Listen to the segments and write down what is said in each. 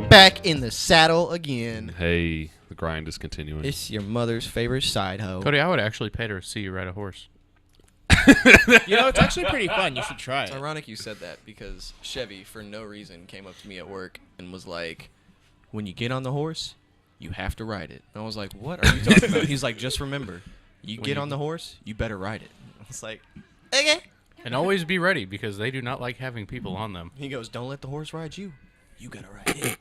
back in the saddle again. Hey, the grind is continuing. It's your mother's favorite side hoe. Cody, I would actually pay to see you ride a horse. You know, it's actually pretty fun. You should try It's it. ironic you said that because Chevy, for no reason, came up to me at work and was like, when you get on the horse, you have to ride it. And I was like, what are you talking about? He's like, just remember, you get on the horse, you better ride it. I was like, okay. And always be ready because they do not like having people on them. He goes, don't let the horse ride you. You gotta ride it.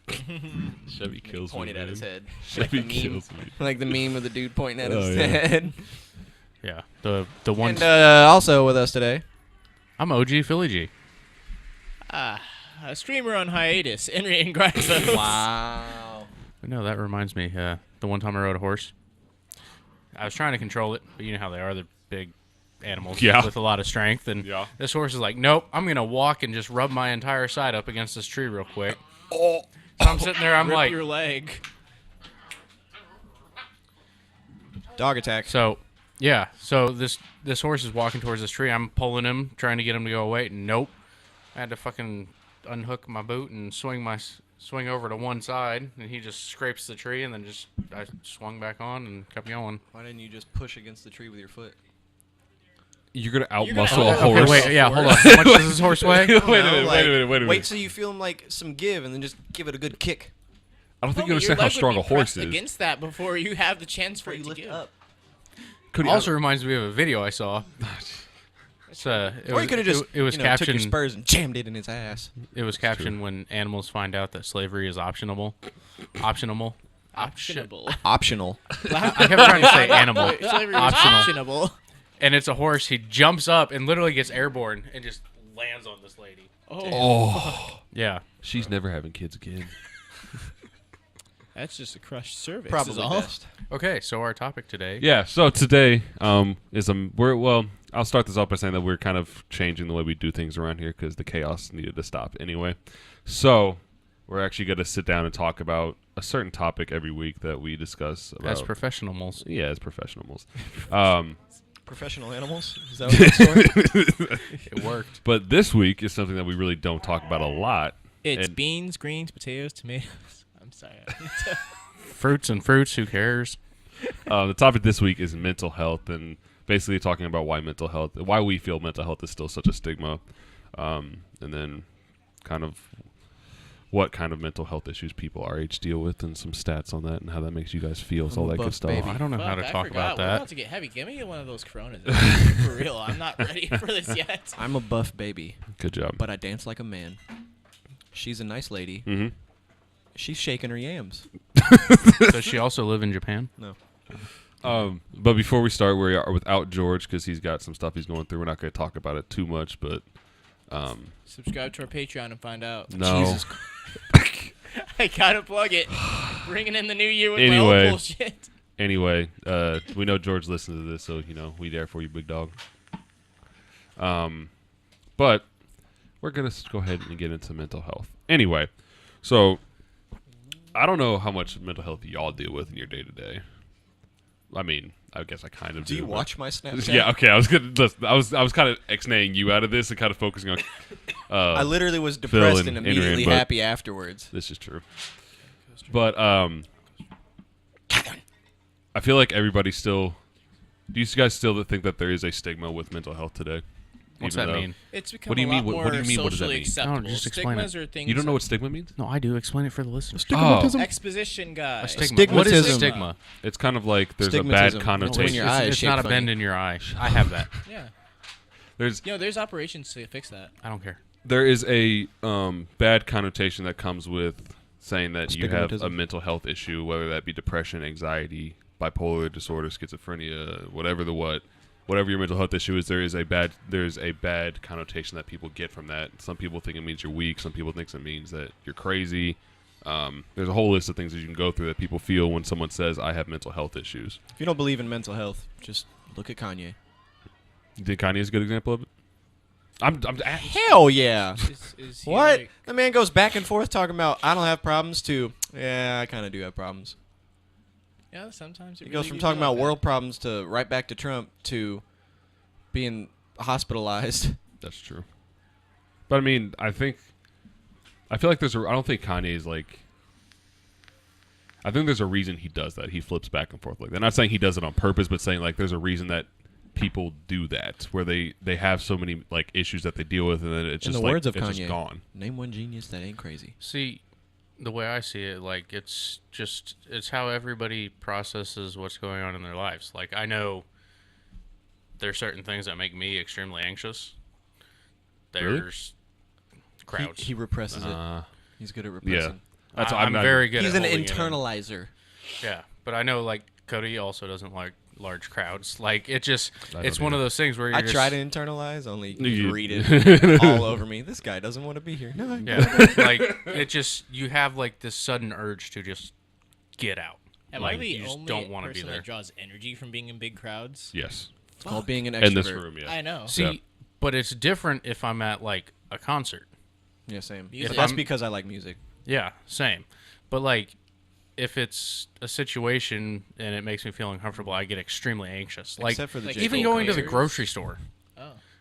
Chevy kills me. Pointed at his head. Chevy like the meme, kills me. like the meme of the dude pointing at Oh, his yeah. head. Yeah, the one. And also with us today, I'm OG Philly G. A streamer on hiatus, Enryan Gryphos. wow. But no, that reminds me. The one time I rode a horse, I was trying to control it, but you know how they are. They're big animals with a lot of strength. And this horse is like, nope, I'm going to walk and just rub my entire side up against this tree real quick. So I'm sitting there, I'm Rip like... your leg. Dog attack. So, yeah. So this horse is walking towards this tree. I'm pulling him, trying to get him to go away. And nope. I had to fucking unhook my boot and swing over to one side, and he just scrapes the tree, and then I swung back on and kept going. Why didn't you just push against the tree with your foot? You're gonna You're gonna outmuscle a out- horse. Okay, wait, yeah, hold on. How much does this horse weigh? wait a minute. Wait till you feel him like some give, and then just give it a good kick. I don't think Homie, you understand your how leg strong would a be horse pressed is. against that before you have the chance for Before it you to lift give. up. Cody, Also reminds me of a video I saw. It's, Or you could have just it was took your captioned. spurs and jammed it in his ass. It was captioned when animals find out that slavery is optional. Optional. Optionable. Optional. I kept trying to say animal. Slavery is Optional. optionable. And it's a horse. He jumps up and literally gets airborne and just lands on this lady. Oh, Yeah. she's never having kids again. That's just a crushed cervix. Probably is all. best. Okay, so our topic today. Yeah. So today is I'll start this off by saying that we're kind of changing the way we do things around here because the chaos needed to stop anyway. So we're actually going to sit down and talk about a certain topic every week that we discuss about. As professionals. Yeah, as professionals. Professional animals? Is that what that's for? It worked. But this week is something that we really don't talk about a lot. It's And- beans, greens, potatoes, tomatoes. I'm sorry. Fruits and fruits, who cares? The topic this week is mental health, and basically talking about why we feel mental health is still such a stigma, and then kind of what kind of mental health issues people our age deal with, and some stats on that, and how that makes you guys feel, so all I'm a that good buff stuff. baby. I don't know how to Fuck, I talk forgot. about We're that. about to get heavy. Give me one of those Coronas. For real. I'm not ready for this yet. I'm a buff baby, Good job. but I dance like a man. She's a nice lady. Mm-hmm. She's shaking her yams. Does she also live in Japan? No. But before we start, we are without George because he's got some stuff he's going through. We're not going to talk about it too much, but Subscribe to our Patreon and find out. no. Jesus I gotta plug it. Bringing in the new year with my Anyway. old bullshit. Anyway, we know George listens to this, so we there for you, big dog. But we're gonna go ahead and get into mental health. Anyway, so I don't know how much mental health y'all deal with in your day to day. I mean, I guess I kind of do. Do you but- watch my Snapchat? Yeah. Okay. I was gonna. Listen, I was kind of ex-naying you out of this and kind of focusing on. I literally was depressed and and immediately Enryan, but- happy afterwards. This is true. But I feel like everybody still. Do you guys still think that there is a stigma with mental health today? What's Even that though- mean? It's become What do you a mean? lot What do you more mean? What does that socially mean? acceptable. No, just explain Stigmas are things. You don't know what stigma means? No, I do. Explain it for the listeners. Exposition guy. A stigma. What is a Stigmatism. stigma? It's kind of like there's a bad Stigmatism. When connotation. your eye is It's not a shaped bend funny. in your eye. I have that. Yeah. There's There's operations to fix that. I don't care. there is a bad connotation that comes with saying that you have a Stigmatism. mental health issue, whether that be depression, anxiety, bipolar disorder, schizophrenia, whatever your mental health issue is. There's a bad connotation that people get from that. Some people think it means you're weak. Some people think it means that you're crazy. There's a whole list of things that you can go through that people feel when someone says, "I have mental health issues." If you don't believe in mental health, just look at Kanye. You think Kanye is a good example of it? Hell yeah. Is he What? like- The man goes back and forth talking about, I don't have problems, to, yeah, I kind of do have problems. yeah, sometimes it He goes really from do talking feel like about that. world problems to right back to Trump to being hospitalized. That's true. But I mean, I feel like I don't think Kanye is like I think there's a reason he does that. He flips back and forth like that. I'm not saying he does it on purpose, but saying like there's a reason that people do that, where they have so many like issues that they deal with, and then it's just like it's just gone. Name one genius that ain't crazy. See, the way I see it, like it's how everybody processes what's going on in their lives. Like I know there's certain things that make me extremely anxious. There's crowds. He represses it. He's good at repressing. Yeah, I'm very good. He's at an internalizer. Yeah, but I know like Cody also doesn't like large crowds. Like it's one of those things where I just, try to internalize, only you read it all over me. This guy doesn't want to be here. No, like it just you have like this sudden urge to just get out. Am like, I the you just only don't want to be person there. that draws energy from being in big crowds? Yes. It's called being an extrovert. In this room, yeah. I know. See, but it's different if I'm at like a concert. Yeah, same. Music. But that's because I like music. Yeah, same. But like if it's a situation and it makes me feel uncomfortable, I get extremely anxious. Like, except for the even going to the grocery store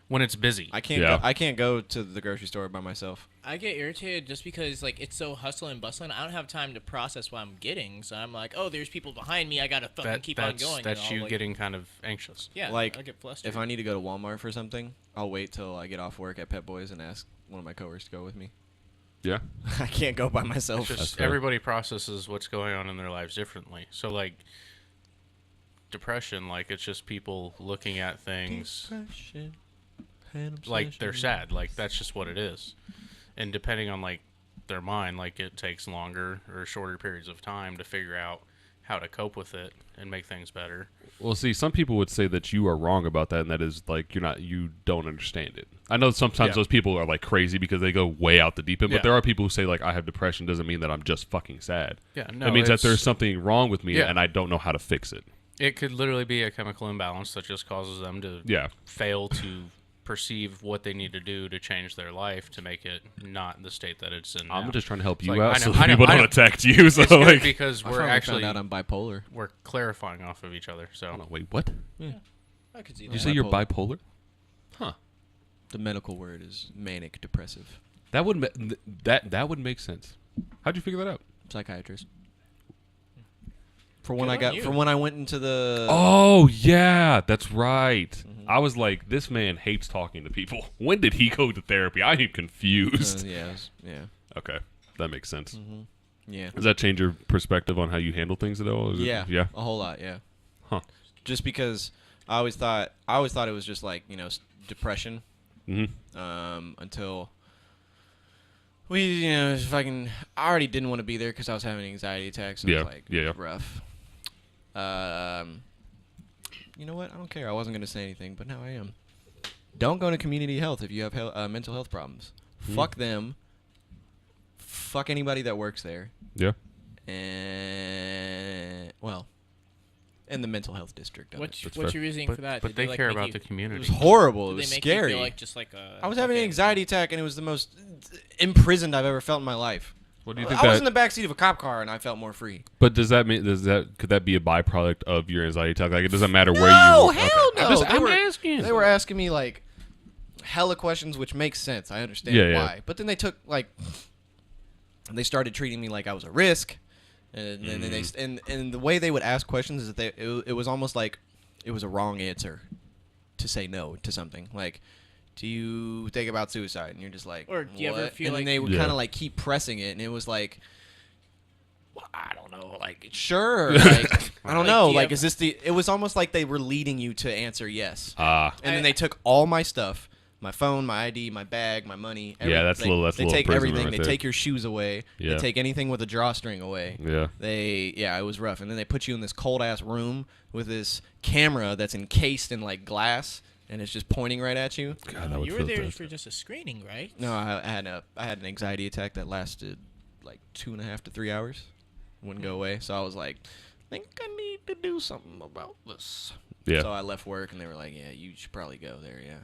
when it's busy. I can't go to the grocery store by myself. I get irritated just because like it's so hustle and bustling. I don't have time to process what I'm getting, so I'm like, oh, there's people behind me. I gotta fucking keep on going. That's you getting kind of anxious. Yeah, like I get flustered. if I need to go to Walmart for something, I'll wait till I get off work at Pep Boys and ask one of my coworkers to go with me. Yeah. I can't go by myself. It's just everybody processes what's going on in their lives differently. So like depression, like it's just people looking at things like they're sad. Like that's just what it is. And depending on like their mind, like it takes longer or shorter periods of time to figure out how to cope with it and make things better. Well, see, some people would say that you are wrong about that, and that is like you don't understand it. I know sometimes those people are like crazy because they go way out the deep end, but there are people who say like I have depression doesn't mean that I'm just fucking sad. Yeah, no, it means that there's something wrong with me and I don't know how to fix it. It could literally be a chemical imbalance that just causes them to fail to perceive what they need to do to change their life to make it not the state that it's in now. I'm just trying to help you like, out so people don't attack you. So it's good like, because we're actually found out I'm bipolar. We're clarifying off of each other. So wait, what? Yeah. I could see Did that. you say you're bipolar? Huh. The medical word is manic depressive. That would that would make sense. How'd you figure that out? Psychiatrist. For when I went into the Oh yeah, that's right. I was like, this man hates talking to people. When did he go to therapy? I am confused. yeah. Okay, that makes sense. Yeah. Does that change your perspective on how you handle things at all? Yeah, yeah, a whole lot. Yeah. Huh. Just because I always thought it was just like depression. Until we I already didn't want to be there because I was having anxiety attacks. And it was like rough. You know what? I don't care. I wasn't going to say anything, but now I am. Don't go to community health if you have mental health problems. Fuck them. Fuck anybody that works there. Yeah. And, in the mental health district. What's your reasoning for that? But they care about the community. It was horrible. It Did was they make scary. you feel like just like a I was having an anxiety attack, and it was the most imprisoned I've ever felt in my life. What do you think? I was in the backseat of a cop car, and I felt more free. But could that be a byproduct of your anxiety attack? Like it doesn't matter where you. No, hell no. I'm asking. They were asking me like hella questions, which makes sense. I understand why. But then they took they started treating me like I was a risk, and then and the way they would ask questions is that it was almost like it was a wrong answer to say no to something like. Do you think about suicide? And you're just like, or do you ever feel and then they would kind of like keep pressing it, and it was like, well, I don't know, like sure, like I don't know, like is this the? It was almost like they were leading you to answer yes. And then they took all my stuff, my phone, my ID, my bag, my money. That's a little. They take everything. Right they there. take your shoes away. Yeah. They take anything with a drawstring away. Yeah. It was rough. And then they put you in this cold ass room with this camera that's encased in like glass. And it's just pointing right at you. God, that would you were feel there bad. for just a screening, right? No, I had an anxiety attack that lasted like 2.5 to 3 hours. Wouldn't go away. So I was like, I think I need to do something about this. Yeah. So I left work, and they were like, yeah, you should probably go there. Yeah.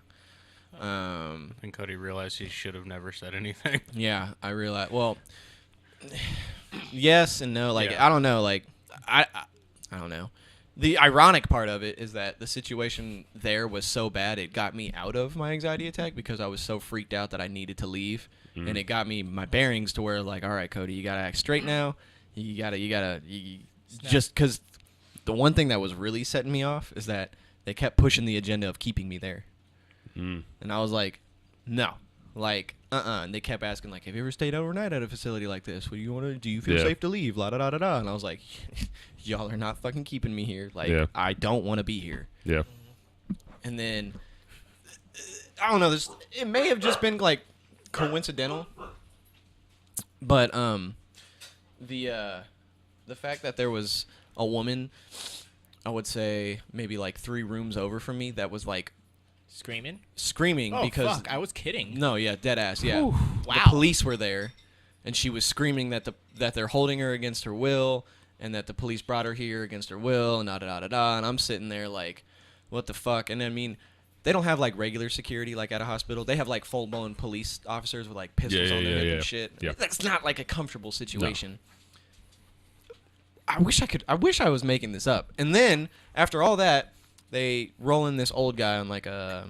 And Cody realized he should have never said anything. Yeah, I realized. Well, yes and no. Like Yeah. I don't know. Like I don't know. The ironic part of it is that the situation there was so bad it got me out of my anxiety attack because I was so freaked out that I needed to leave. And it got me my bearings to where like, all right, Cody, you got to act straight now. You gotta just because the one thing that was really setting me off is that they kept pushing the agenda of keeping me there. And I was like, no, like, and they kept asking, like, have you ever stayed overnight at a facility like this? What do you want to do? You feel safe to leave? La da da da da. And I was like, y'all are not fucking keeping me here. Like, I don't want to be here. Yeah. And then I don't know. It may have just been like coincidental, but the fact that there was a woman, I would say maybe like 3 rooms over from me, that was like screaming oh, because fuck, I was kidding. No, yeah, dead ass, yeah. Ooh, wow. The police were there, and she was screaming that they're holding her against her will, and that the police brought her here against her will, and da da da da da. And I'm sitting there like, what the fuck? And I mean, they don't have like regular security like at a hospital. They have like full blown police officers with like pistols on their hip and shit. Yeah. That's not like a comfortable situation. No. I wish I was making this up. And then after all that, they roll in this old guy on like a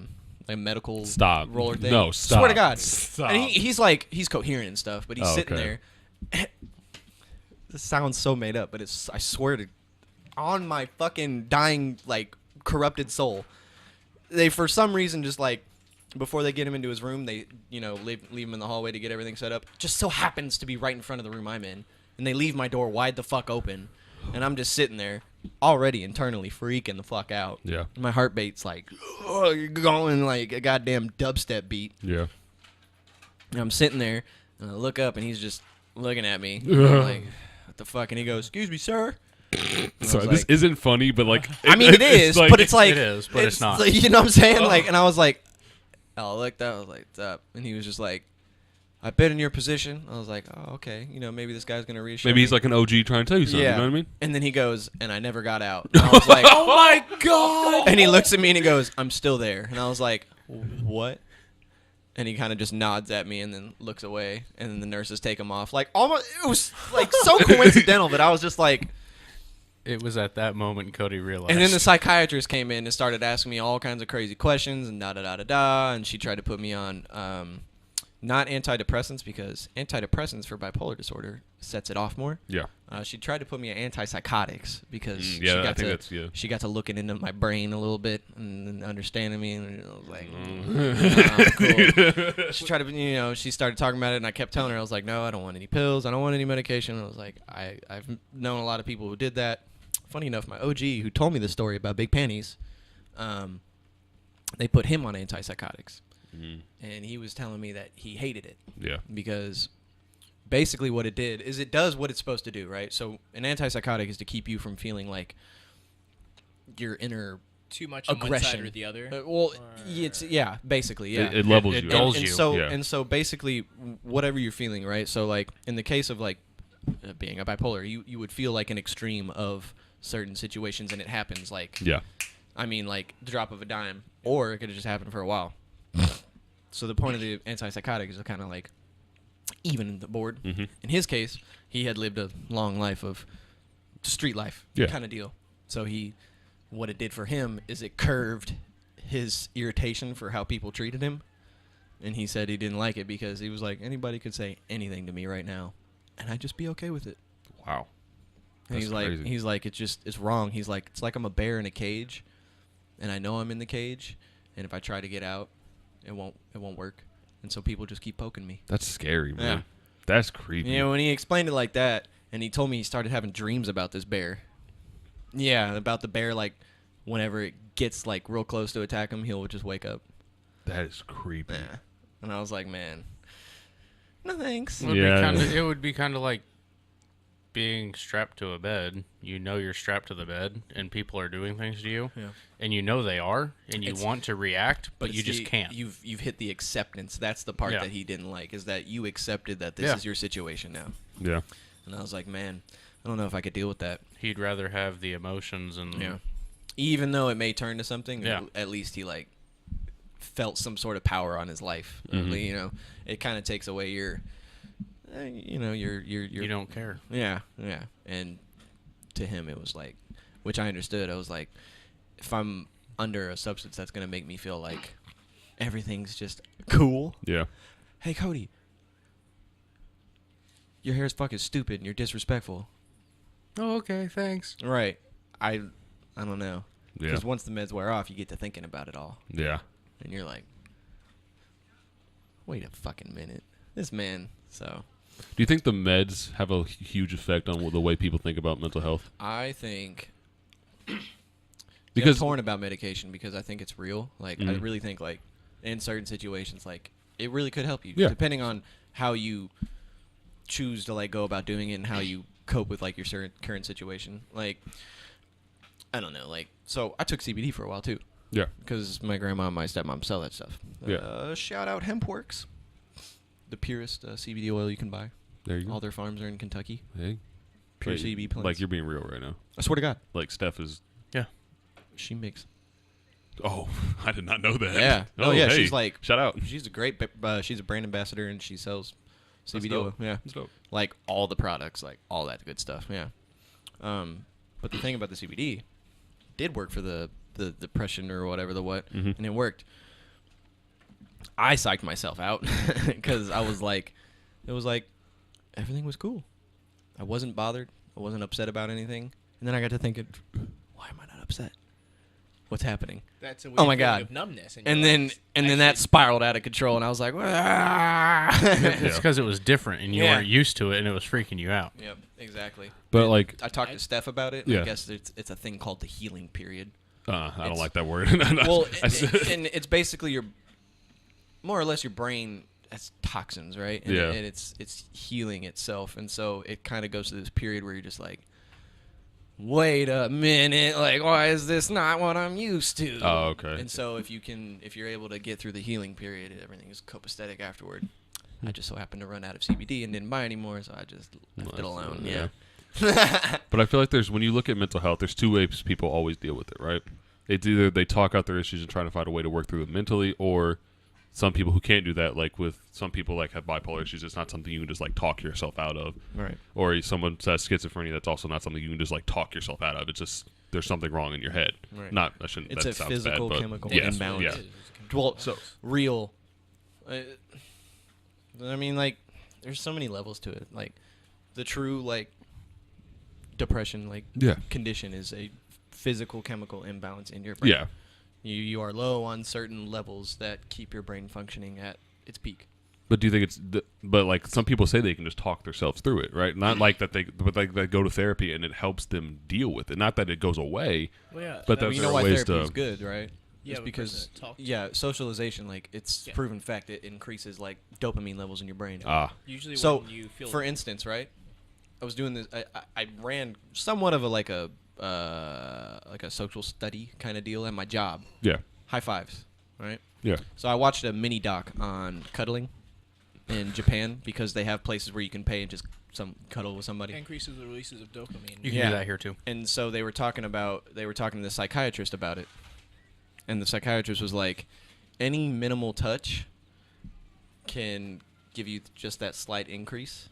medical roller thing. No, stop. Swear to God. Stop. And he's coherent and stuff, but he's sitting there. This sounds so made up, but I swear to, on my fucking dying, like, corrupted soul, they for some reason just like, before they get him into his room, they, leave him in the hallway to get everything set up. Just so happens to be right in front of the room I'm in. And they leave my door wide the fuck open. And I'm just sitting there, already internally freaking the fuck out. Yeah. My heart beat's like, going like a goddamn dubstep beat. Yeah. And I'm sitting there, and I look up, and he's just looking at me. I'm like, what the fuck? And he goes, excuse me, sir. Sorry, this isn't funny, but like... I mean, it is, but it's like... It is, but it's not. Like, you know what I'm saying? Like, and I was like, oh, look, that was like, what's up? And he was just like, I've been in your position. I was like, oh, okay. Maybe this guy's going to reassure Maybe he's like an OG trying to tell you something, you know what I mean? And then he goes, and I never got out. And I was like, oh my God! And he looks at me and he goes, I'm still there. And I was like, what? And he kind of just nods at me and then looks away. And then the nurses take him off. Like, almost, it was like so coincidental, but I was just like... It was at that moment Cody realized. And then the psychiatrist came in and started asking me all kinds of crazy questions and da-da-da-da-da. And she tried to put me on... not antidepressants, because antidepressants for bipolar disorder sets it off more. Yeah. She tried to put me on antipsychotics because she got to looking into my brain a little bit and understanding me, and I was like, cool. She tried to, she started talking about it, and I kept telling her, I was like, no, I don't want any pills, I don't want any medication. I was like, I've known a lot of people who did that. Funny enough, my OG who told me the story about big panties, they put him on antipsychotics. And he was telling me that he hated it. Yeah. Because basically what it did is it does what it's supposed to do, right? So an antipsychotic is to keep you from feeling like your inner too much on one side or the other. Yeah, basically, yeah. It levels you. It dulls you. And so basically whatever you're feeling, right? So like in the case of like being a bipolar, you would feel like an extreme of certain situations, and it happens like, I mean, like the drop of a dime, or it could have just happened for a while. So the point of the antipsychotic is to kind of like even the board. Mm-hmm. In his case, he had lived a long life of street life kind of deal. So what it did for him is it curved his irritation for how people treated him. And he said he didn't like it because he was like, anybody could say anything to me right now, and I'd just be okay with it. Wow. And he's like, it's wrong. He's like, it's like I'm a bear in a cage, and I know I'm in the cage, and if I try to get out, it won't work, and so people just keep poking me. That's scary, man. Yeah. That's creepy. When he explained it like that, and he told me he started having dreams about this bear. Yeah, about the bear, like whenever it gets like real close to attack him, he'll just wake up. That is creepy. Yeah. And I was like, man, no thanks. It would be kind of like being strapped to a bed. You're strapped to the bed, and people are doing things to you, and they are, and you want to react, but you just can't. You've hit the acceptance. That's the part that he didn't like, is that you accepted that this is your situation now. Yeah. And I was like, man, I don't know if I could deal with that. He'd rather have the emotions and even though it may turn to something, at least he like felt some sort of power on his life. Mm-hmm. It kind of takes away your. You don't care. Yeah. And to him, it was like, which I understood. I was like, if I'm under a substance that's gonna make me feel like everything's just cool. Yeah. Hey, Cody, your hair is fucking stupid and you're disrespectful. Oh, okay, thanks. Right. I don't know. Yeah. Because once the meds wear off, you get to thinking about it all. Yeah. And you're like, wait a fucking minute. This man, so. Do you think the meds have a huge effect on the way people think about mental health? I think. Because I'm torn about medication because I think it's real. Like, I really think, like, in certain situations, like, it really could help you. Yeah. Depending on how you choose to, like, go about doing it and how you cope with, like, your current situation. Like, I don't know. Like, so I took CBD for a while, too. Yeah. Because my grandma and my stepmom sell that stuff. Yeah. Shout out HempWorks. The purest CBD oil you can buy. There you go. All their farms are in Kentucky. Hey. Pure Wait, CBD plants. Like, you're being real right now. I swear to God. Like, Steph is... Yeah. She makes... Oh, I did not know that. Yeah. Oh, yeah, hey, she's like... Shout out. She's a great... she's a brand ambassador, and she sells That's CBD dope. oil. Yeah. That's dope. Like, all the products. Like, all that good stuff. Yeah. But the thing about the CBD did work for the depression or whatever and it worked. I psyched myself out because I was like... It was like... Everything was cool. I wasn't bothered. I wasn't upset about anything. And then I got to thinking, why am I not upset? What's happening? That's a weird Oh my feeling God. of numbness. And then that spiraled out of control, and I was like, It's because it was different, and you Yeah. weren't used to it, and it was freaking you out. Yep, exactly. But, like... I talked to Steph about it. Yeah. I guess it's a thing called the healing period. I don't It's- like that word. Well, and it's basically your, more or less your brain has toxins, right? And, Yeah. and it's healing itself, and so it kind of goes to this period where you're just like, wait a minute, like, why is this not what I'm used to? Oh, okay. And so if you're able to get through the healing period, everything is copacetic afterward. I just so happened to run out of CBD and didn't buy anymore, so I just left it alone. Yeah. But I feel like when you look at mental health, there's two ways people always deal with it, right? It's either they talk out their issues and try to find a way to work through them mentally, or some people who can't do that, like with some people like have bipolar issues, it's not something you can just like talk yourself out of. Right. Or someone says schizophrenia, that's also not something you can just like talk yourself out of. It's just there's something wrong in your head. Right. Not I shouldn't. It's that a sounds physical, bad, but chemical yes, imbalance. Yeah. Well, So real. I mean, like, there's so many levels to it. Like, the true like depression, like Yeah. condition is a physical chemical imbalance in your brain. Yeah. You are low on certain levels that keep your brain functioning at its peak. But do you think but like some people say they can just talk themselves through it, right? Not like that but like they go to therapy and it helps them deal with it. Not that it goes away, Well, yeah, but But that's you there know are why ways therapy to. is good, right? Yeah, It's the because person that talks to yeah, socialization, like it's Yeah. proven fact, it increases like dopamine levels in your brain. usually So, when you feel for instance, right? I was doing this. I ran somewhat of a like a social study kind of deal at my job. Yeah. High fives, right? Yeah. So I watched a mini doc on cuddling in Japan because they have places where you can pay and just cuddle with somebody. increases the releases of dopamine. You can Yeah. do that here too. And so they were talking to the psychiatrist about it. And the psychiatrist was like, any minimal touch can give you just that slight increase.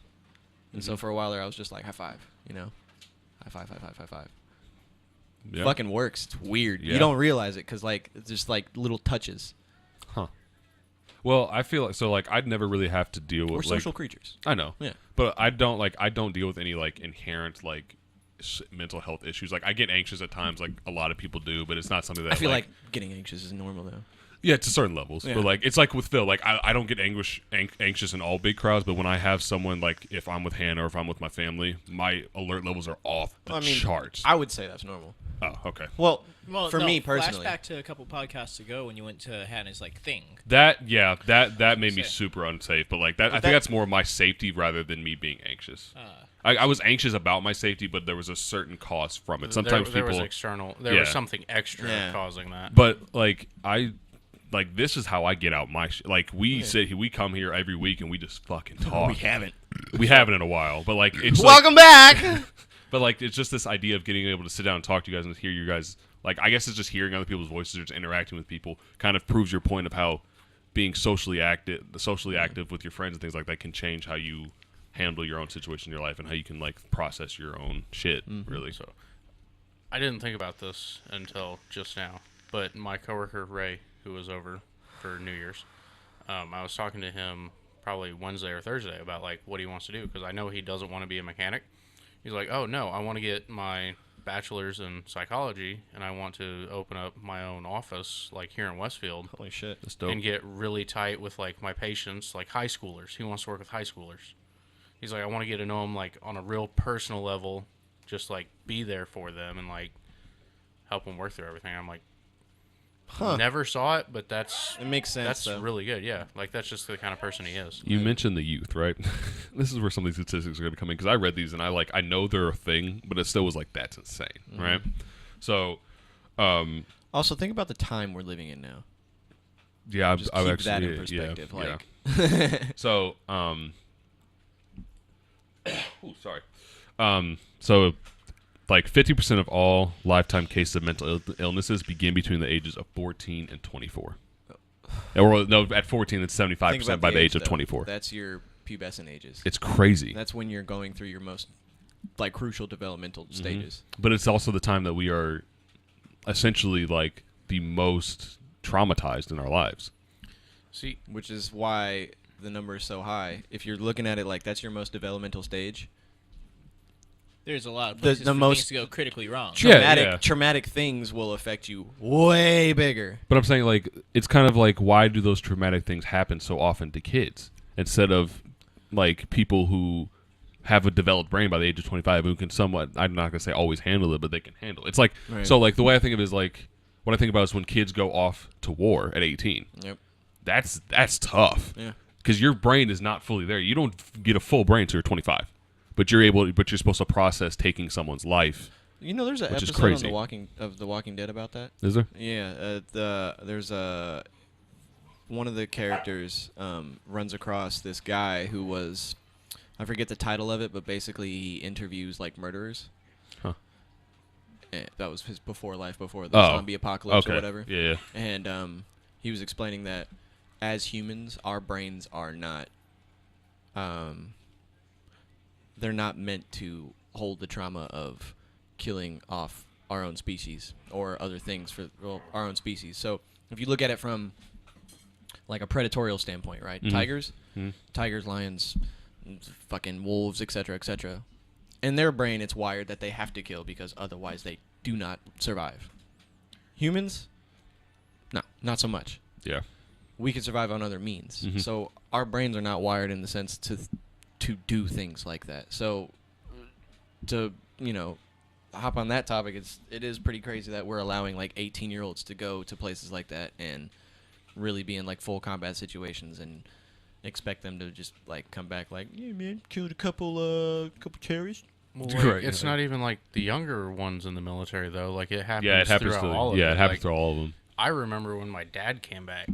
And so for a while there, I was just like, high five, you know? High five, high five, high five. Yeah. Fucking works. It's weird. Yeah. You don't realize it because, like, it's just, like, little touches. Huh. Well, I feel like I'd never really have to deal with We're social creatures. I know. Yeah. But I don't deal with any like inherent like mental health issues. Like I get anxious at times, like a lot of people do, but it's not something that I feel like getting anxious is normal, though. yeah, to certain levels. Yeah. But like it's like with Phil, like I don't get anxious in all big crowds, but when I have someone like if I'm with Hannah or if I'm with my family, my alert levels are off the charts. I would say that's normal. Oh, okay. Well, for me personally. Flashback to a couple podcasts ago when you went to Hannah's like thing. That made me Say. super unsafe. But like that, I that- think that's more my safety rather than me being anxious. I was anxious about my safety, but there was a certain cause from it. Sometimes there people, was external. There Yeah. was something extra Yeah. causing that. but like this is how I get out my shit. Like we come here every week and we just fucking talk. We haven't in a while, but like it's Welcome back! but like it's just this idea of getting able to sit down and talk to you guys and hear you guys. Like I guess it's just hearing other people's voices or just interacting with people kind of proves your point of how being socially active with your friends and things like that can change how you handle your own situation in your life and how you can like process your own shit. Really. So, I didn't think about this until just now, but my coworker Ray, who was over for New Year's, I was talking to him probably Wednesday or Thursday about like what he wants to do because I know he doesn't want to be a mechanic. He's like, oh no, I want to get my bachelor's in psychology, and I want to open up my own office, like here in Westfield. Holy shit, That's dope. And get really tight with like my patients, like high schoolers. He wants to work with high schoolers. He's like, I want to get to know them like on a real personal level, just like be there for them and like help them work through everything. I'm like, never saw it, but it makes sense. That's though. really good. Yeah, like that's just the kind of person he is. You mentioned the youth, right? This is where some of these statistics are going to come in because I read these and I know they're a thing, but it still was like that's insane, right? So, also think about the time we're living in now. Yeah, Just I've keep actually that in perspective. yeah. So, so like 50% of all lifetime cases of mental illnesses begin between the ages of 14 and 24. Or no, at 14 it's 75% by the age of 24. That's your pubescent ages. It's crazy. That's when you're going through your most like crucial developmental stages. But it's also the time that we are essentially like the most traumatized in our lives. See, which is why the number is so high. If you're looking at it like that's your most developmental stage, there's a lot of places for things to go critically wrong. Traumatic things will affect you way bigger. But I'm saying, like, it's kind of like, why do those traumatic things happen so often to kids instead of, like, people who have a developed brain by the age of 25 who can somewhat, I'm not going to say always handle it, but they can handle it. It's like, so, like, the way I think of it is, like, what I think about is when kids go off to war at 18. Yep. That's tough. Yeah. Because your brain is not fully there. You don't get a full brain until you're 25. But you're supposed to process taking someone's life. You know, there's an episode on The Walking Dead about that. Is there? Yeah. There's one of the characters runs across this guy who was, I forget the title of it, but basically he interviews like murderers. Huh. And that was his before the zombie apocalypse or whatever. Yeah. And he was explaining that as humans, our brains are not. They're not meant to hold the trauma of killing off our own species or other things for our own species. So if you look at it from like a predatorial standpoint, right? Mm-hmm. Tigers, lions, fucking wolves, etc., etc. In their brain, it's wired that they have to kill because otherwise they do not survive. Humans, no, not so much. Yeah. We can survive on other means. Mm-hmm. So our brains are not wired in the sense to do things like that. So to, hop on that topic, it is pretty crazy that we're allowing like 18-year-olds to go to places like that and really be in like full combat situations and expect them to just like come back like, yeah man, killed a couple terrorists. Well, like, it's not even like the younger ones in the military though. Like it happens throughout all of them. Yeah, it happens through all of them. I remember when my dad came back,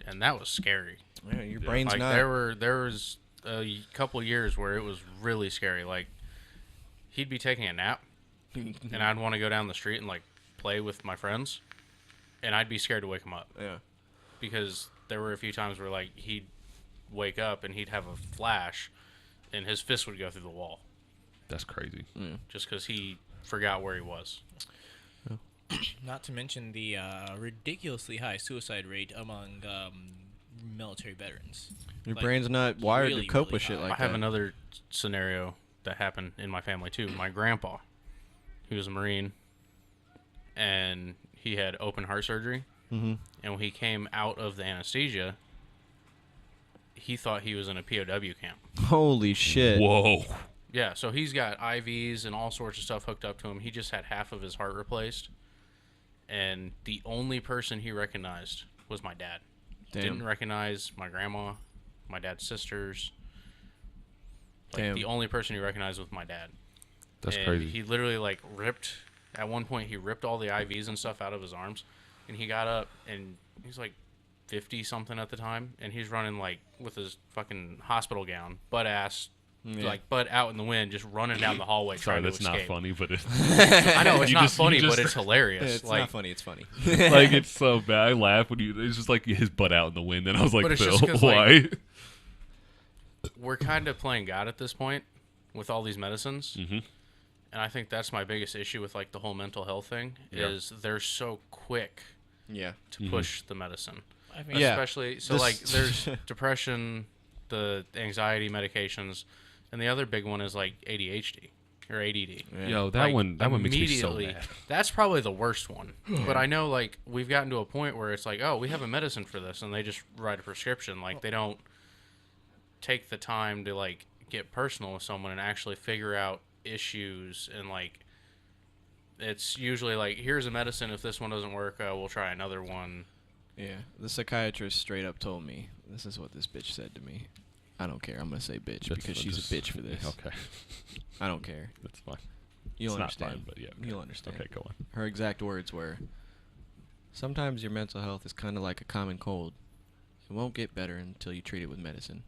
and that was scary. Yeah, your brain's like not. There was a couple years where it was really scary. Like he'd be taking a nap, and I'd want to go down the street and like play with my friends, and I'd be scared to wake him up. Yeah, because there were a few times where like he'd wake up and he'd have a flash, and his fist would go through the wall. That's crazy. Just because he forgot where he was. Not to mention the ridiculously high suicide rate among military veterans. Your brain's not wired to cope with shit like that. I have another scenario that happened in my family too. My grandpa, he was a Marine, and he had open heart surgery. Mm-hmm. And when he came out of the anesthesia, he thought he was in a POW camp. Holy shit. Whoa. Yeah, so he's got IVs and all sorts of stuff hooked up to him. He just had half of his heart replaced. And the only person he recognized was my dad. Damn. Didn't recognize my grandma, my dad's sisters. Like, Damn. the only person he recognized was my dad. That's and crazy. He literally, like, at one point, he ripped all the IVs and stuff out of his arms. And he got up, and he's, like, 50-something at the time. And he's running, like, with his fucking hospital gown, butt-ass, like, butt out in the wind, just running down the hallway trying to escape. Sorry, that's not funny, but it's... I know, it's not funny, but it's hilarious. Yeah, it's not funny, it's funny. Like, it's so bad. I laugh when it's just like his butt out in the wind, and I was like, Phil, why? Like, we're kind of playing God at this point with all these medicines. Mm-hmm. And I think that's my biggest issue with, like, the whole mental health thing, is they're so quick to push the medicine. I mean, especially, so, like, there's depression, the anxiety medications, and the other big one is, like, ADHD. or ADD. Yeah. Yo, that one makes me so Immediately, mad. that's probably the worst one. But I know, like, we've gotten to a point where it's like, oh, we have a medicine for this, and they just write a prescription. Like, they don't take the time to, like, get personal with someone and actually figure out issues. And, like, it's usually like, here's a medicine. If this one doesn't work, we'll try another one. Yeah, the psychiatrist straight up told me, this is what this bitch said to me. I don't care. I'm going to say bitch because she's a bitch for this. Okay. I don't care. That's fine. You'll It's understand. not fine, but yeah. Okay. You'll understand. Okay, go on. Her exact words were, sometimes your mental health is kind of like a common cold. It won't get better until you treat it with medicine.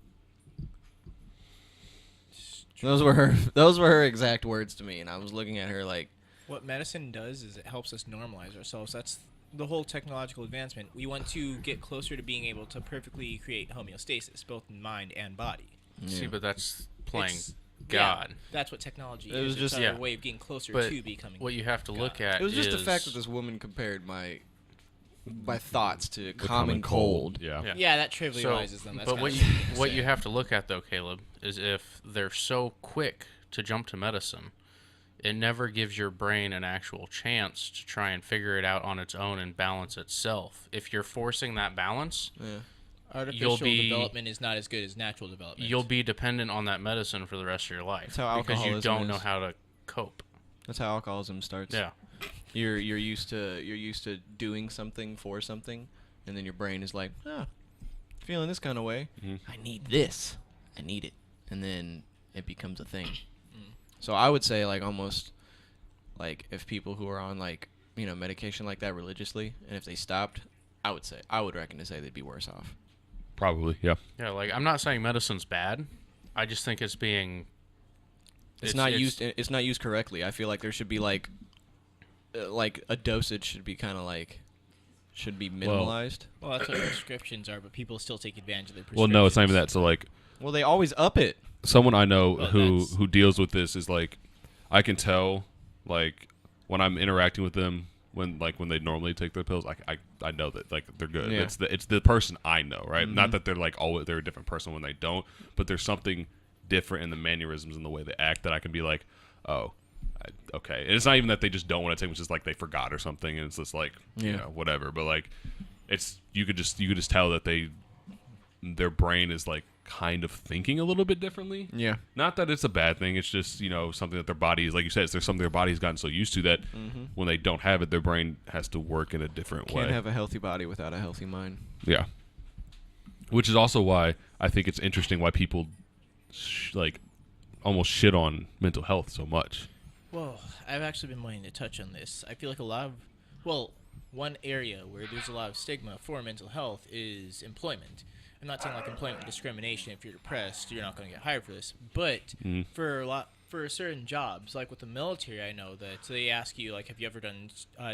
Those were her exact words to me, and I was looking at her like, what medicine does is it helps us normalize ourselves. That's the whole technological advancement. We want to get closer to being able to perfectly create homeostasis, both in mind and body. yeah. See, but that's playing It's- God. Yeah, that's what technology It was is. just- it's our yeah. way of getting closer But to becoming what you have to look God. at It was just the is- fact that this woman compared my thoughts to The common cold. Yeah. Yeah, that trivializes them. That's but kinda what what you you're gonna what say. you have to look at though, Caleb, is if they're so quick to jump to medicine, it never gives your brain an actual chance to try and figure it out on its own and balance itself. If you're forcing that balance, Yeah. Artificial be- development is not as good as natural development. you'll be dependent on that medicine for the rest of your life That's how because you alcoholism don't know is. how to cope. That's how alcoholism starts. Yeah. You're used to doing something for something, and then your brain is like, feeling this kind of way. Mhm. I need this. I need it, and then it becomes a thing. So I would say like almost like if people who are on like medication like that religiously, and if they stopped, I would reckon to say they'd be worse off. Probably, yeah. Yeah, like I'm not saying medicine's bad. I just think it's being It's not used correctly. I feel like there should be like a dosage should be kind of like should be minimalized. Well, that's what prescriptions are, but people still take advantage of their Well, prescriptions. no, it's not even that. So, like, Well, they always up it. someone I know But who that's- deals with this is like, I can tell, like, when I'm interacting with them when they normally take their pills, I know that like they're good. Yeah. It's the person I know, right? Mhm. Not that they're like always they're a different person when they don't, but there's something different in the mannerisms and the way they act that I can be like, oh, okay. And it's not even that they just don't want to take, which is like they forgot or something, and it's just like whatever. But like, it's you could just tell that their brain is like kind of thinking a little bit differently. Yeah. Not that it's a bad thing. It's just something that their body is, like you said, there's something their body's gotten so used to that when they don't have it, their brain has to work in a different way. Can't have a healthy body without a healthy mind. Yeah. Which is also why I think it's interesting why people like almost shit on mental health so much. Well, I've actually been wanting to touch on this. I feel like one area where there's a lot of stigma for mental health is employment. I'm not saying like employment discrimination. If you're depressed, you're not going to get hired for this. But for certain jobs, like with the military, I know that they ask you like, have you ever done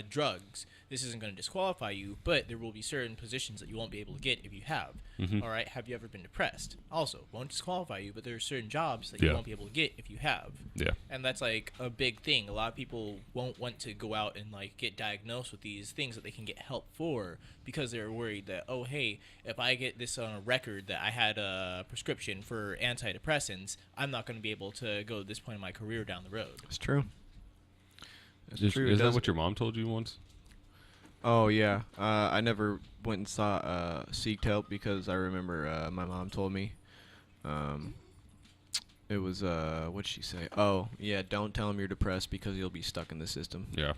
drugs? This isn't going to disqualify you, but there will be certain positions that you won't be able to get if you have. All right, have you ever been depressed? Also, won't disqualify you, but there are certain jobs that you won't be able to get if you have. Yeah. And that's like a big thing. A lot of people won't want to go out and like get diagnosed with these things that they can get help for because they're worried that, oh, hey, if I get this on a record that I had a prescription for antidepressants, I'm not going to be able to go to this point in my career down the road. It's true. It's Is true. that what your mom told you once? Oh yeah. I never went and seeked help because I remember my mom told me. It was what'd she say? Oh yeah, don't tell him you're depressed because you'll be stuck in the system. Yeah.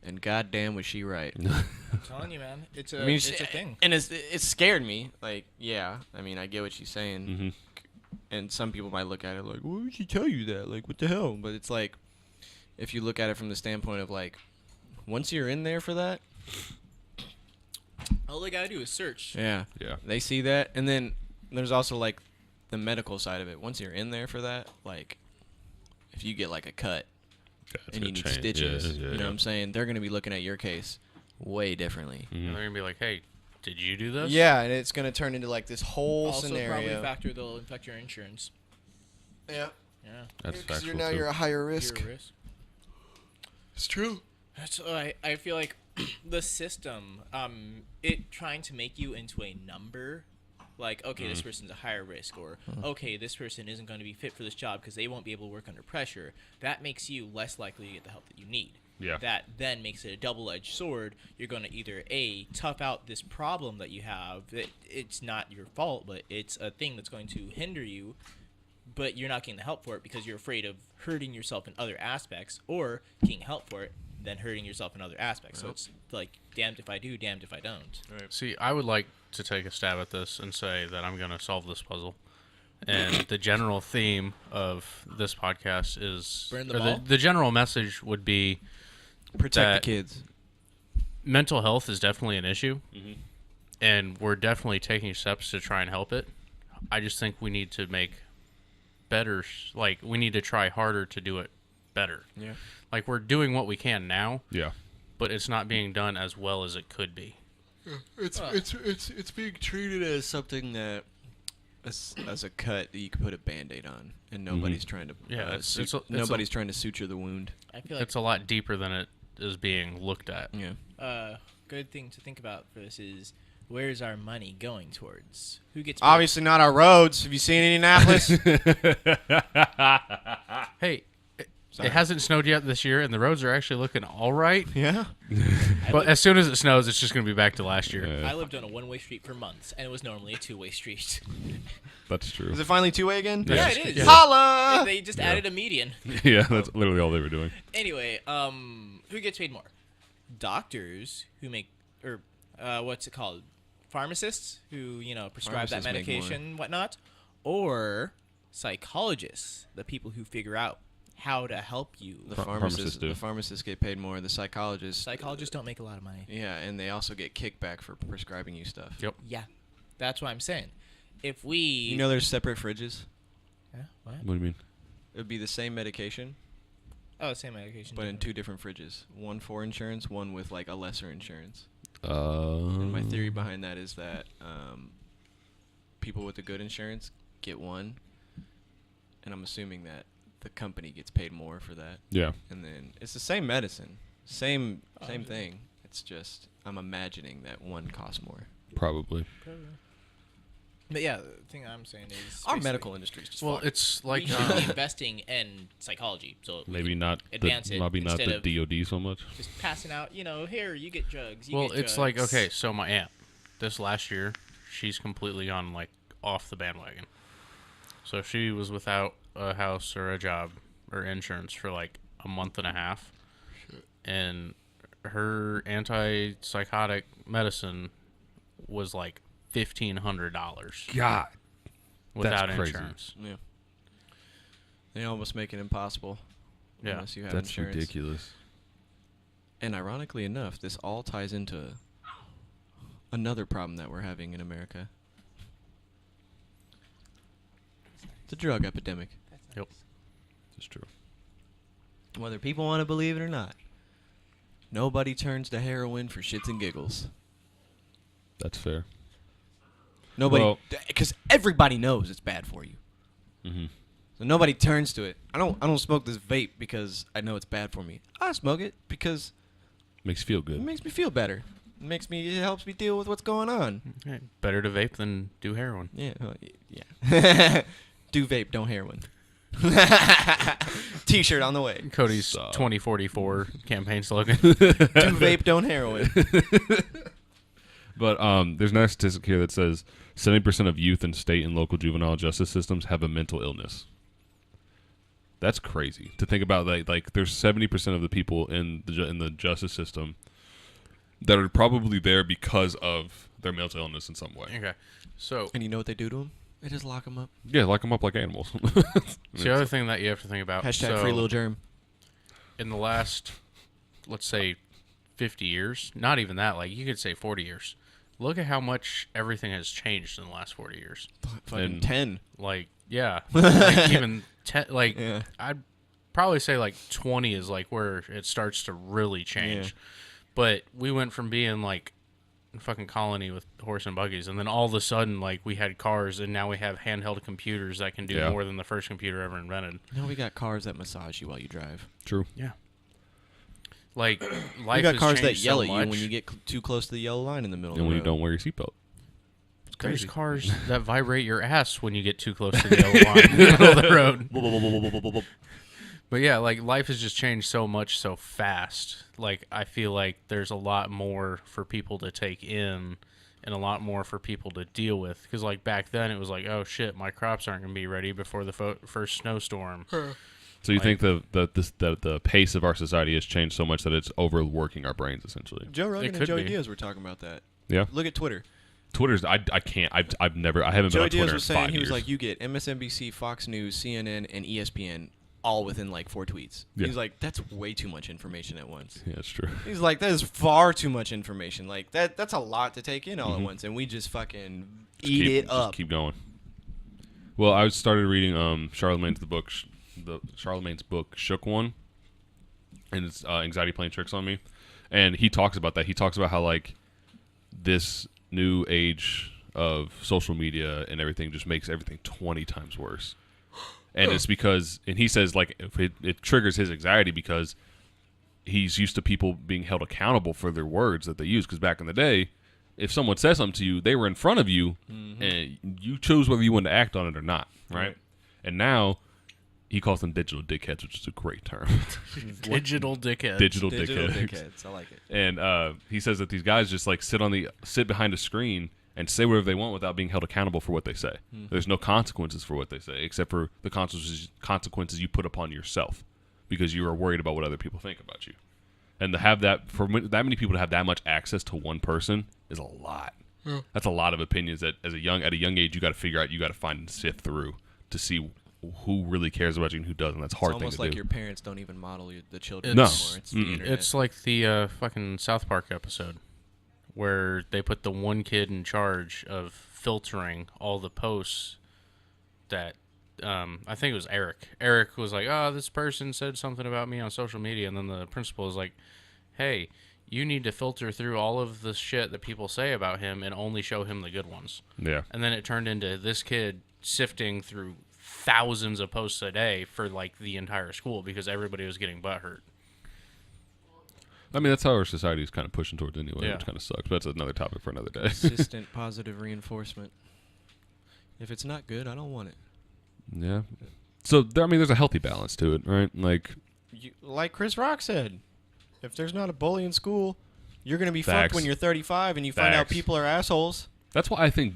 And goddamn was she right. I'm telling you, man, it's a thing. And it scared me. Like yeah, I mean I get what she's saying. Mm-hmm. And some people might look at it like, why would she tell you that? Like what the hell? But it's like, if you look at it from the standpoint of like, once you're in there for that, all they gotta do is search. Yeah. they see that, and then there's also like the medical side of it. Once you're in there for that, like if you get like a cut and you need stitches, you know what I'm saying? They're gonna be looking at your case way differently. And they're gonna be like, "Hey, did you do this?" Yeah, and it's gonna turn into like this whole Also, probably scenario. a factor they'll infect your insurance. Yeah, Yeah, That's because factual you're too. a higher risk. You're a risk. It's true. That's I feel like the system, it trying to make you into a number, Like, okay, this person's a higher risk, or okay, this person isn't going to be fit for this job because they won't be able to work under pressure. That makes you less likely to get the help that you need. Yeah. That then makes it a double-edged sword. You're going to either tough out this problem that you have. That it's not your fault, but it's a thing that's going to hinder you. But you're not getting the help for it because you're afraid of hurting yourself in other aspects, or getting help for it, then hurting yourself in other aspects. So it's like, damned if I do, damned if I don't. Right. See, I would like to take a stab at this and say that I'm going to solve this puzzle. And the general theme of this podcast is... Burn the ball? The general message would be... Protect the kids. Mental health is definitely an issue. Mm-hmm. And we're definitely taking steps to try and help it. I just think we need to make better... Like, we need to try harder to do it better. Yeah. Like, we're doing what we can now. Yeah. But it's not being done as well as it could be. It's being treated as something that as a cut that you can put a Band-Aid on, and nobody's trying to nobody's trying to suture the wound. I feel like It's a lot deeper than it is being looked at. Yeah. good thing to think about for this is, where's our money going towards? Who gets Obviously not our roads. Have you seen Indianapolis? Hey, it hasn't snowed yet this year, and the roads are actually looking all right. Yeah. But as soon as it snows, it's just going to be back to last year. I lived on a one-way street for months, and it was normally a two-way street. That's true. Is it finally two-way again? Yeah, it is. Yeah. Holla! They just added a median. Yeah, that's literally all they were doing. Anyway, who gets paid more? Doctors who make, or what's it called? Pharmacists who, prescribe Pharmacists that make medication, whatnot, or psychologists, the people who figure out how to help you. Pharmacists do. The pharmacists get paid more. The psychologists. Psychologists don't make a lot of money. Yeah, and they also get kickback for prescribing you stuff. Yep. Yeah, that's what I'm saying. If we, You know, there's separate fridges. yeah, what? What do you mean? It would be the same medication, Oh, same medication. but in two different fridges. One for insurance, one with like a lesser insurance. And And my theory behind that is that people with the good insurance get one, and I'm assuming that the company gets paid more for that. Yeah. And then it's the same medicine, same thing. It's just I'm imagining that one costs more. Probably. But yeah, the thing I'm saying is Our basically medical industry is just Well, fucked. it's we like should be investing in psychology. So we Maybe can not advance the it maybe not instead the of DOD so much. just passing out. Here you get drugs. You well, get it's drugs. like, okay, so my aunt, this last year, she's completely on like off the bandwagon. So she was without a house or a job or insurance for like a month and a half, and her antipsychotic medicine was like $1,500 God. without That's crazy. insurance. Yeah. They almost make it impossible. Yeah. Unless you have That's insurance. ridiculous. And ironically enough, this all ties into another problem that we're having in America. It's a drug epidemic. Yep. It's true. Whether people want to believe it or not, nobody turns to heroin for shits and giggles. That's fair. Nobody, Well- because everybody knows it's bad for you. Mm-hmm. So nobody turns to it. I don't smoke this vape because I know it's bad for me. I smoke it because Makes you feel it good. makes me feel better. It helps me deal with what's going on. Hey, better to vape than do heroin. Yeah, yeah. Do vape, don't heroin. T-shirt on the way. Cody's Stop. 2044 campaign slogan. Do vape, don't heroin. But there's another statistic here that says 70% of youth in state and local juvenile justice systems have a mental illness. That's crazy to think about. Like there's 70% of the people in the justice system that are probably there because of their mental illness in some way. Okay, so And you know what they do to them? They just lock them up. Yeah, lock them up like animals. the other thing that you have to think about. Hashtag so free little germ. in the last, let's say, 50 years, not even that, like you could say 40 years. Look at how much everything has changed in the last 40 years. Fucking And- 10. Like, yeah, like even 10, like Yeah. I'd probably say like 20 is like where it starts to really change. Yeah. But we went from being like a fucking colony with horse and buggies, and then all of a sudden, like we had cars, and now we have handheld computers that can do Yeah. more than the first computer ever invented. Now we got cars that massage you while you drive. True. Yeah. Like, life We got has cars that changed yell so at you much. when you get too close to the yellow line in the middle And of when the you road. don't wear your seatbelt. There's cars that vibrate your ass when you get too close to the yellow line in the middle of the road. But yeah, like life has just changed so much so fast. Like I feel like there's a lot more for people to take in and a lot more for people to deal with. Because like back then it was like, oh shit, my crops aren't going to be ready before the first snowstorm. So you think the pace of our society has changed so much that it's overworking our brains essentially? Joe Rogan and Joey Diaz were talking about that. Yeah. Look at Twitter. Twitter's I can't I haven't been on Twitter Diaz was in 5 saying years. he was like, you get MSNBC, Fox News, CNN, and ESPN all within like 4 tweets. Yeah. He's like, that's way too much information at once. Yeah, that's true. He's like, that is far too much information. Like that's a lot to take in all at once, and we just fucking eat it up. Just keep going. Well, I started reading Charlemagne's book Shook One, and it's Anxiety Playing Tricks on Me, and he talks about that. He talks about how like this new age of social media and everything just makes everything 20 times worse. And it's because, and he says like it triggers his anxiety because he's used to people being held accountable for their words that they use. Because back in the day, if someone says something to you, they were in front of you, and you chose whether you wanted to act on it or not, right? And now he calls them digital dickheads, which is a great term. Digital dickheads. Digital dickheads. I like it. And he says that these guys just like sit behind a screen and say whatever they want without being held accountable for what they say. There's no consequences for what they say, except for the consequences you put upon yourself because you are worried about what other people think about you. And to have that, for that many people to have that much access to one person is a lot. That's a lot of opinions that at a young age you got to figure out, you got to find and sift through to see who really cares about you and who doesn't. That's a hard thing to do. It's almost like your parents don't even model the children No. anymore. It's the internet. It's like the fucking South Park episode where they put the one kid in charge of filtering all the posts that I think it was Eric. Eric was like, oh, this person said something about me on social media. And then the principal was like, hey, you need to filter through all of the shit that people say about him and only show him the good ones. Yeah. And then it turned into this kid sifting through thousands of posts a day for like the entire school because everybody was getting butthurt. I mean, that's how our society is kind of pushing towards anyway, Yeah. which kind of sucks. But that's another topic for another day. Consistent positive reinforcement. If it's not good, I don't want it. Yeah. So, there's a healthy balance to it, right? Like Chris Rock said, if there's not a bully in school, you're going to be Facts. fucked when you're 35 and you find out Facts. people are assholes. That's why I think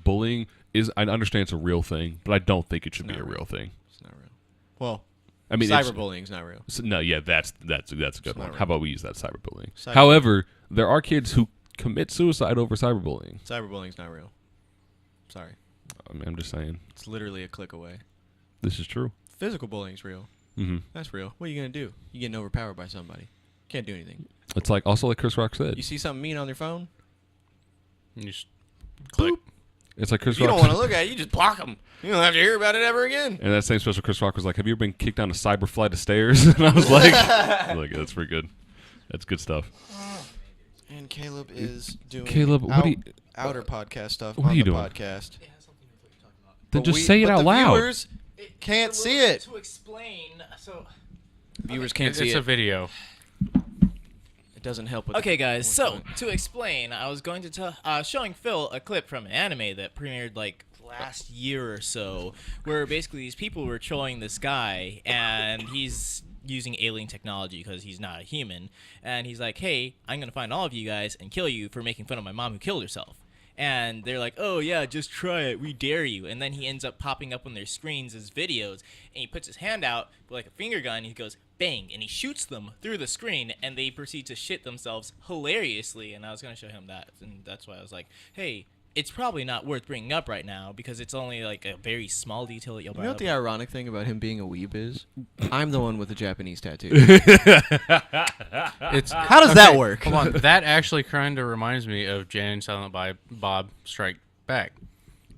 bullying is, I understand it's a real thing, but I don't think it should be a Not real thing. It's not real. Well, I mean, cyberbullying's not real. No, yeah, that's a good one. real. How about we use that cyberbullying? However, there are kids who commit suicide over cyberbullying. Cyberbullying's not real. Sorry. I mean, I'm just saying. It's literally a click away. This is true. Physical bullying's real. Mm-hmm. That's real. What are you going to do? You're getting overpowered by somebody. Can't do anything. It's like Chris Rock said. You see something mean on their phone? You just click. Boop. It's like Chris If you Rock. don't want to look at it, you just block them. You don't have to hear about it ever again. And that same special Chris Rock was like, have you ever been kicked down a cyber flight of stairs? And I was like, that's pretty good. That's good stuff. And Caleb is doing outer podcast stuff what on are you the doing? podcast. Then But just say it but out the loud. Viewers can't see it. To explain, so Viewers can't see It's it. a video. It doesn't help with okay, guys. one So point. to explain, I was going to showing Phil a clip from an anime that premiered like last year or so, where basically these people were trolling this guy, and he's using alien technology because he's not a human, and he's like, "Hey, I'm gonna find all of you guys and kill you for making fun of my mom who killed herself." And they're like, oh, yeah, just try it. We dare you. And then he ends up popping up on their screens as videos. And he puts his hand out with like a finger gun. And he goes, bang. And he shoots them through the screen. And they proceed to shit themselves hilariously. And I was going to show him that. And that's why I was like, hey, it's probably not worth bringing up right now because it's only like a very small detail that you'll You bring know up. what the ironic thing about him being a weeb is? I'm the one with the Japanese tattoo. How does that work? Hold on. That actually kind of reminds me of Jay and Silent Bob Strike Back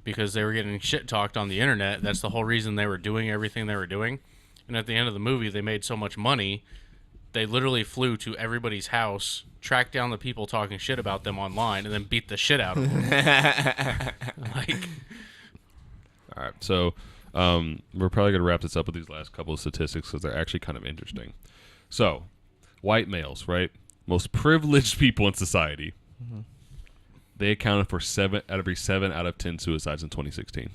because they were getting shit talked on the internet. That's the whole reason they were doing everything they were doing. And at the end of the movie, they made so much money, they literally flew to everybody's house, tracked down the people talking shit about them online, and then beat the shit out of them. Like, All right, so we're probably going to wrap this up with these last couple of statistics because they're actually kind of interesting. So, white males, right? Most privileged people in society. they accounted for 7 out of every 7 out of 10 suicides in 2016.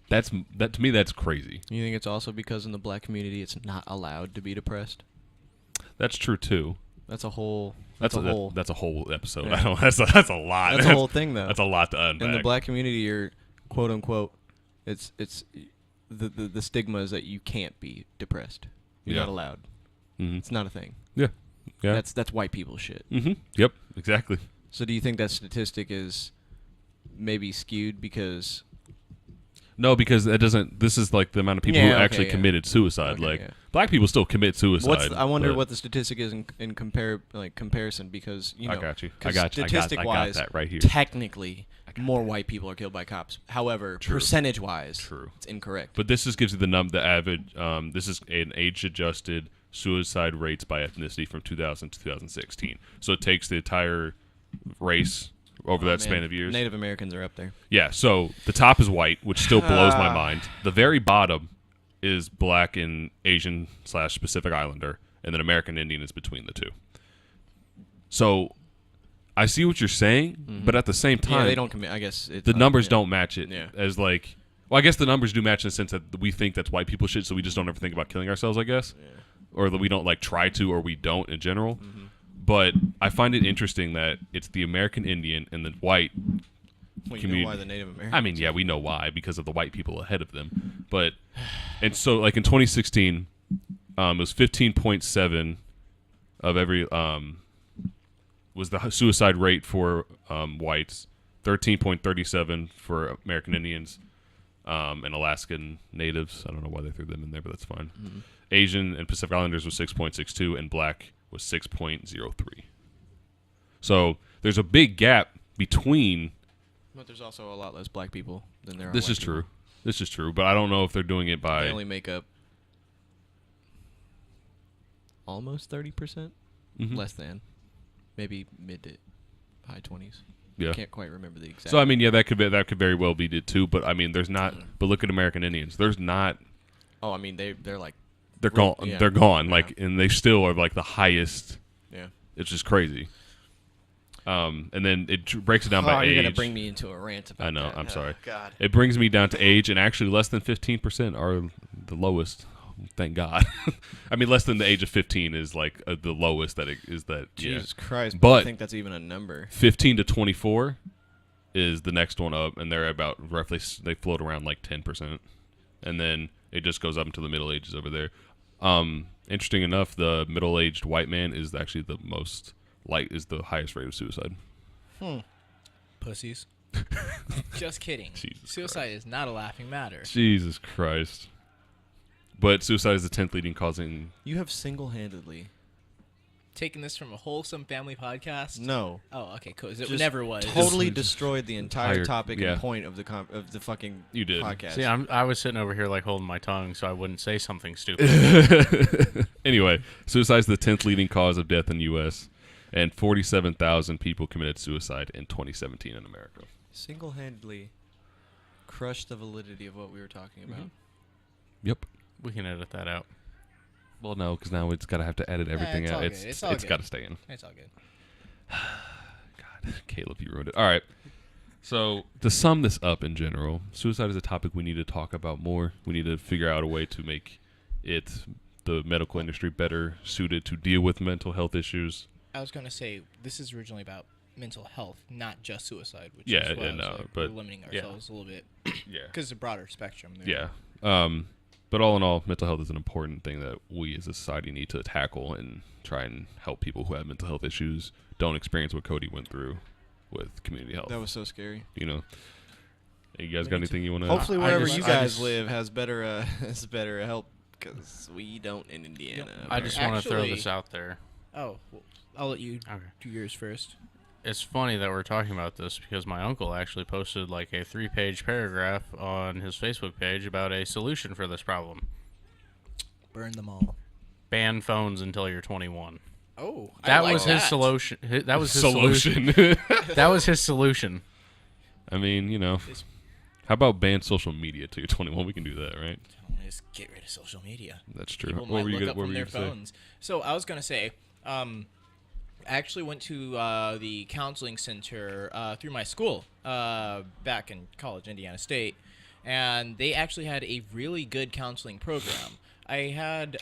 That to me, that's crazy. You think it's also because in the black community it's not allowed to be depressed? That's true too. That's a whole. That's a whole episode. Yeah. I don't. That's a lot. That's a whole thing, though. That's a lot to unpack. In the black community, you're quote unquote. It's the stigma is that you can't be depressed. You're not allowed. Mm-hmm. It's not a thing. Yeah. That's white people shit. Mm-hmm. Yep. Exactly. So do you think that statistic is maybe skewed because? No, because that doesn't. This is like the amount of people who actually committed suicide. Black people still commit suicide. I wonder what the statistic is in comparison, because I got you. Statistic-wise, that right here. Technically, more white people are killed by cops. However, percentage-wise, it's incorrect. But this just gives you the average. This is an age-adjusted suicide rates by ethnicity from 2000 to 2016. So it takes the entire race over that span of years. Native Americans are up there. Yeah, so the top is white, which still blows my mind. The very bottom is black and Asian / Pacific Islander, and then American Indian is between the two. So I see what you're saying, but at the same time, they don't commit. I guess the numbers don't match it. Yeah. As like, well, I guess the numbers do match in the sense that we think that's white people shit, so we just don't ever think about killing ourselves, I guess, or that we don't like try to, or we don't in general. Mm-hmm. But I find it interesting that it's the American Indian and the white community. You know why the Native Americans? I mean, yeah, we know why, because of the white people ahead of them. But, and so, like in 2016, it was 15.7 of every, was the suicide rate for whites, 13.37 for American Indians, and Alaskan natives. I don't know why they threw them in there, but that's fine. Mm-hmm. Asian and Pacific Islanders was 6.62, and black was 6.03. So there's a big gap between. But there's also a lot less black people than there are. This is true. This is true, but I don't know if they're doing it by. They only make up almost 30%, less than, maybe mid to high 20s. Yeah, I can't quite remember the exact. So I mean, yeah, that could very well be it too. But I mean, there's not. But look at American Indians. There's not. Oh, I mean, they're like. They're gone. Yeah. They're gone. Yeah. Like, and they still are like the highest. Yeah. It's just crazy. And then it breaks it down by age. You're gonna bring me into a rant about that. I know. I'm sorry. God. It brings me down to age, and actually, less than 15% are the lowest. Thank God. I mean, less than the age of 15 is like the lowest that it is. That Jesus Christ! But I think that's even a number. 15 to 24 is the next one up, and they're about roughly. They float around like 10%, and then it just goes up into the middle ages over there. Interesting enough, the middle-aged white man is actually the the highest rate of suicide. Pussies. Just kidding. Suicide is not a laughing matter. Jesus Christ. But suicide is the 10th leading causing. You have single-handedly taking this from a wholesome family podcast. No. Oh, okay, cool. It never was. Totally destroyed the entire topic and point of the fucking you did. podcast. See, I was sitting over here like holding my tongue so I wouldn't say something stupid. Anyway, suicide is the 10th leading cause of death in the U.S., and 47,000 people committed suicide in 2017 in America. Single-handedly crushed the validity of what we were talking about. Yep. We can edit that out. Well, no, because now it's got to have to edit everything out. It's got to stay in. It's all good. God, Caleb, you ruined it. All right. So to sum this up in general, suicide is a topic we need to talk about more. We need to figure out a way to make the medical industry better suited to deal with mental health issues. I was going to say, this is originally about mental health, not just suicide, which is why but we're limiting ourselves a little bit. Yeah. Because it's a broader spectrum there. Yeah. But all in all, mental health is an important thing that we as a society need to tackle and try and help people who have mental health issues don't experience what Cody went through with community health. That was so scary. You know, you guys got anything you want to? Hopefully, wherever you guys live has better help, because we don't in Indiana. I just want to throw this out there. Oh, well, I'll let you do yours first. It's funny that we're talking about this because my uncle actually posted like a 3-page paragraph on his Facebook page about a solution for this problem. Burn them all. Ban phones until you're 21. Oh, that was his solution. That was his solution. That was his solution. I mean, you know, how about ban social media till you're 21? We can do that, right? Just get rid of social media. That's true. People might look up from their phones. So I was gonna say, actually went to the counseling center through my school back in college, Indiana State, and they actually had a really good counseling program. I had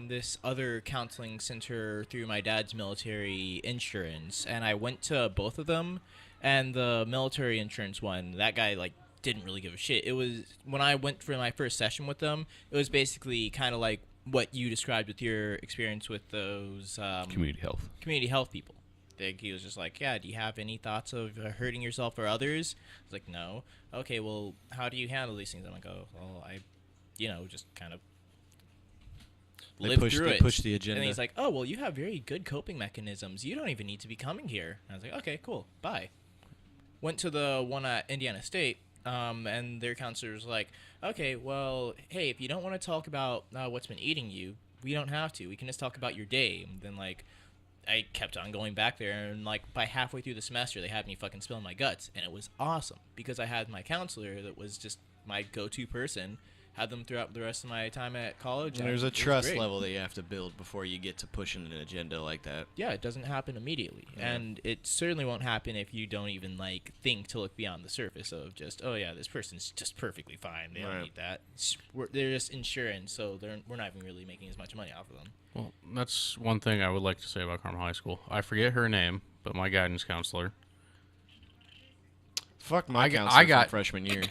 this other counseling center through my dad's military insurance, and I went to both of them. And the military insurance one, that guy like didn't really give a shit. It was when I went for my first session with them, it was basically kind of like what you described with your experience with those community health people. He was just like, yeah, do you have any thoughts of hurting yourself or others? I was like, no. Okay, well, how do you handle these things? I'm like, oh, well, I just kind of live through it. They push the agenda. And he's like, oh, well, you have very good coping mechanisms. You don't even need to be coming here. And I was like, okay, cool, bye. Went to the one at Indiana State, and their counselor was like, okay, well, hey, if you don't want to talk about what's been eating you, we don't have to. We can just talk about your day. And then, like, I kept on going back there, and, like, by halfway through the semester, they had me fucking spill my guts. And it was awesome, because I had my counselor that was just my go-to person, had them throughout the rest of my time at college. And there's a trust level that you have to build before you get to pushing an agenda like that. Yeah, it doesn't happen immediately. Yeah. And it certainly won't happen if you don't even, like, think to look beyond the surface of just, oh, yeah, this person's just perfectly fine. They don't need that. They're just insurance, so we're not even really making as much money off of them. Well, that's one thing I would like to say about Carmel High School. I forget her name, but my guidance counselor. Fuck my counselor from freshman year.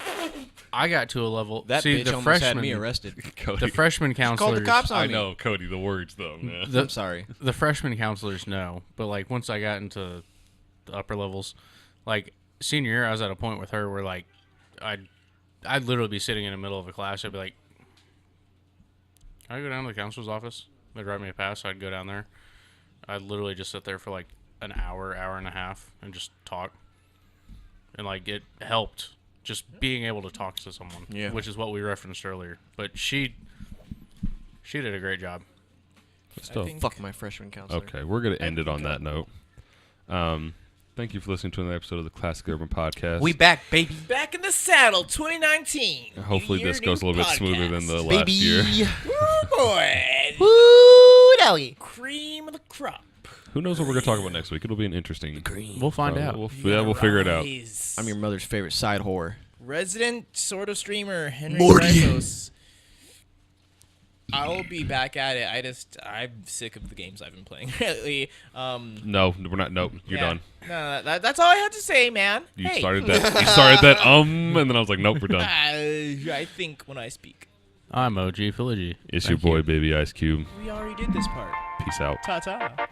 I got to a level. That bitch almost had me arrested. The freshman counselors. Called the cops on me. I know, Cody. The words though. Man. I'm sorry. The freshman counselors know, but like once I got into the upper levels, like senior year, I was at a point with her where like I'd literally be sitting in the middle of a class. I'd be like, "Can I go down to the counselor's office?" They'd write me a pass. So I'd go down there. I'd literally just sit there for like an hour and a half, and just talk. And like it helped. Just being able to talk to someone, which is what we referenced earlier. But she did a great job. Fuck my freshman counselor. Okay, we're going to end it on that note. Thank you for listening to another episode of the Classic Urban Podcast. We back, baby. Back in the saddle, 2019. Hopefully this goes a little bit smoother than the last year. Woo, boy. Woo, Dowie. Cream of the crop. Who knows what we're going to talk about next week? It'll be an interesting... We'll find out. We'll figure it out. I'm your mother's favorite side whore. Resident sort of streamer, Enryan Gryphos. I'll be back at it. I'm sick of the games I've been playing lately. No, we're not. Nope, you're done. No, that's all I had to say, man. You started that, and then I was like, nope, we're done. I think when I speak. I'm OG Philology. It's your boy, Baby Icecube. We already did this part. Peace out. Ta-ta.